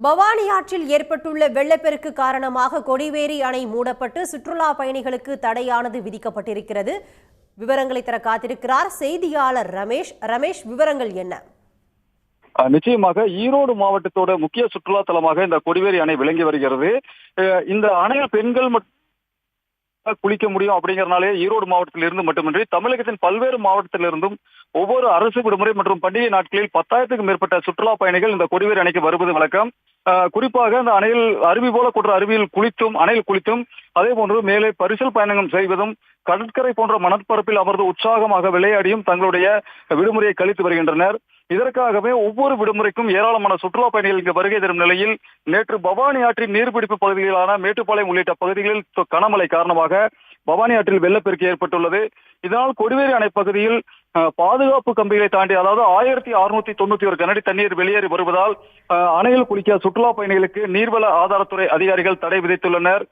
பவானி ஆற்றில் ஏற்பட்டுள்ள வெள்ளப்பெருக்கு காரணமாக கொடிவேரி அணை மூடப்பட்டு சுற்றுலா பயணிகளுக்கு தடையானது விதிக்கப்பட்டிருக்கிறது. விவரங்களை தர காத்திருக்கிறார் செய்தியாளர் ரமேஷ். விவரங்கள் என்ன? நிச்சயமாக ஈரோடு மாவட்டத்தோட முக்கிய சுற்றுலா தலமாக இந்த கொடிவேரி அணை விளங்கி வருகிறது. இந்த அணையில் பெண்கள் குளிக்க முடியும் அப்படிங்கறதுனாலே ஈரோடு மாவட்டத்தில் இருந்து மட்டுமின்றி தமிழகத்தின் பல்வேறு மாவட்டத்திலிருந்தும் ஒவ்வொரு அரசு விடுமுறை மற்றும் பண்டிகை நாட்களில் 10,000க்கும் மேற்பட்ட சுற்றுலா பயணிகள் இந்த கொடிவேரி அணைக்கு வருவது வழக்கம். குறிப்பாக இந்த அணையில் அருவி போல கொன்ற அருவியில் குளித்தும் அணையில் குளித்தும் அதே போன்று மேலே பரிசல் பயணம் செய்வதும் கடற்கரை போன்ற மணற்பரப்பில் அமர்ந்து உற்சாகமாக விளையாடியும் தங்களுடைய விடுமுறையை கழித்து வருகின்றனர். இதற்காகவே ஒவ்வொரு விடுமுறைக்கும் ஏராளமான சுற்றுலா பயணிகள் இங்கு வருகை தரும் நிலையில் நேற்று பவானி ஆற்றின் நீர்பிடிப்பு பகுதிகளான மேட்டுப்பாளையம் உள்ளிட்ட பகுதிகளில் கனமழை காரணமாக பவானி ஆற்றில் வெள்ளப்பெருக்கு ஏற்பட்டுள்ளது. இதனால் கொடிவேரி அணை பகுதியில் பாதுகாப்பு கம்பிகளை தாண்டி அதாவது 1691 கனஅடி தண்ணீர் வெளியேறி வருவதால் அணையில் குளிக்க சுற்றுலா பயணிகளுக்கு நீர்வள ஆதாரத்துறை அதிகாரிகள் தடை விதித்துள்ளனர்.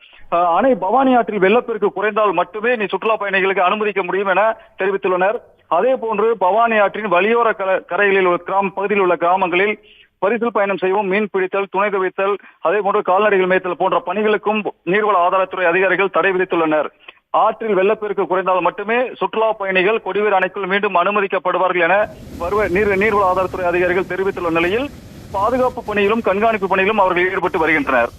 அணை பவானி ஆற்றில் வெள்ளப்பெருக்கு குறைந்தால் மட்டுமே சுற்றுலா பயணிகளுக்கு அனுமதிக்க முடியும் என தெரிவித்துள்ளனர். அதே போன்று பவானி ஆற்றின் வலியோர கரைகளில் பகுதியில் உள்ள கிராமங்களில் பரிசல் பயணம் செய்வோம், மீன் பிடித்தல், துணை துவைத்தல், அதே போன்று கால்நடைகள் மேய்த்தல் போன்ற பணிகளுக்கும் நீர்வள ஆதாரத்துறை அதிகாரிகள் தடை விதித்துள்ளனர். ஆற்றில் வெள்ளப்பெருக்கு குறைந்தால் மட்டுமே சுற்றுலா பயணிகள் கொடிவேரி அணைக்குள் மீண்டும் அனுமதிக்கப்படுவார்கள் என நீர்வள ஆதாரத்துறை அதிகாரிகள் தெரிவித்துள்ள நிலையில் பாதுகாப்பு பணியிலும் கண்காணிப்பு பணியிலும் அவர்கள் ஈடுபட்டு வருகின்றனர்.